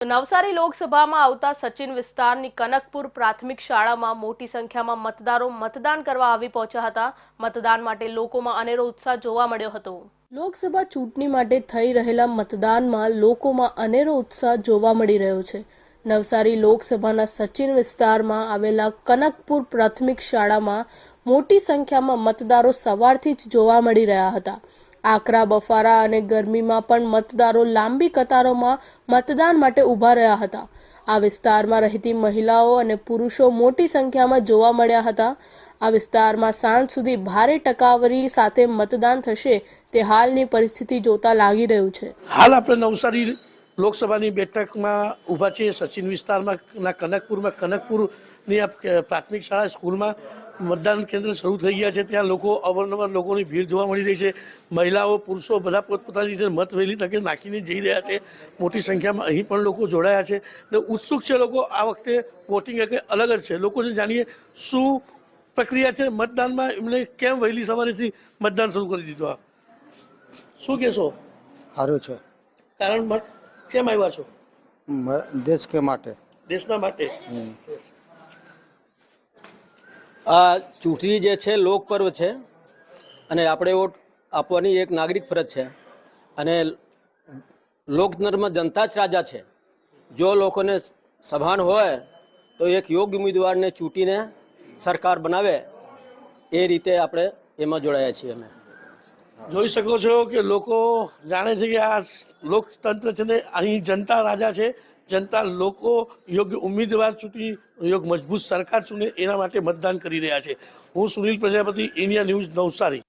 નવસારી લોકસભામાં આવતા સચિન વિસ્તારની કનકપુર પ્રાથમિક શાળામાં મોટી સંખ્યામાં મતદારો મતદાન કરવા આવી પહોંચ્યા હતા। મતદાન માટે લોકોમાં અનેરો ઉત્સાહ જોવા મળ્યો હતો। લોકસભા ચૂંટણી માટે થઈ રહેલા મતદાનમાં લોકોમાં અનેરો ઉત્સાહ જોવા મળી રહ્યો છે। નવસારી લોકસભાના સચિન વિસ્તારમાં આવેલા કનકપુર પ્રાથમિક શાળામાં મોટી સંખ્યામાં મતદારો સવારથી જ જોવા મળી રહ્યા હતા। આકરા બફારા અને ગરમીમાં પણ મતદારો લાંબી કતારોમાં મતદાન માટે ઊભા રહ્યા હતા। આ વિસ્તારમાં રહેતી મહિલાઓ અને પુરુષો મોટી સંખ્યામાં જોવા મળ્યા હતા। આ વિસ્તારમાં સાંજ સુધી ભારે ટકાવારી સાથે મતદાન થશે તે હાલની પરિસ્થિતિ જોતા લાગી રહ્યું છે। હાલ આપણે નવસારી લોકસભાની બેઠકમાં ઊભા છીએ। સચિન વિસ્તારમાં કનકપુરની પ્રાથમિક શાળા સ્કૂલમાં મતદાન કેન્દ્ર શરૂ થઈ ગયા છે। ત્યાં લોકો અવારનવાર લોકોની ભીડ જોવા મળી રહી છે। મહિલાઓ પુરુષો બધા પોતપોતાની રીતે મત વહેલી તકે નાખીને જઈ રહ્યા છે। મોટી સંખ્યામાં અહીં પણ લોકો જોડાયા છે અને ઉત્સુક છે લોકો। આ વખતે વોટિંગ એક અલગ જ છે। લોકોને જાણીએ શું પ્રક્રિયા છે મતદાનમાં, એમને કેમ વહેલી સવારેથી મતદાન શરૂ કરી દીધું। શું કહેશો? સારું છે। કારણ મત કેમ આવ્યા છો? દેશ કે માટે, દેશના માટે। આ ચૂંટણી જે છે લોક પર્વ છે અને આપણે વોટ આપવાની એક નાગરિક ફરજ છે અને લોકતંત્રમાં જનતા જ રાજા છે। જો લોકોને સભાન હોય તો એક યોગ્ય ઉમેદવારને ચૂંટીને સરકાર બનાવે એ રીતે આપણે એમાં જોડાયા છીએ। અમે જોઈ શકો છો કે લોકો જાણે છે કે આ લોકતંત્ર છે ને અહીં જનતા રાજા છે। જનતા લોકો યોગ્ય ઉમેદવાર ચૂંટી યોગ્ય મજબૂત સરકાર ચૂંટે એના માટે મતદાન કરી રહ્યા છે। હું સુનિલ પ્રજાપતિ, ઇન્ડિયા ન્યૂઝ, નવસારી।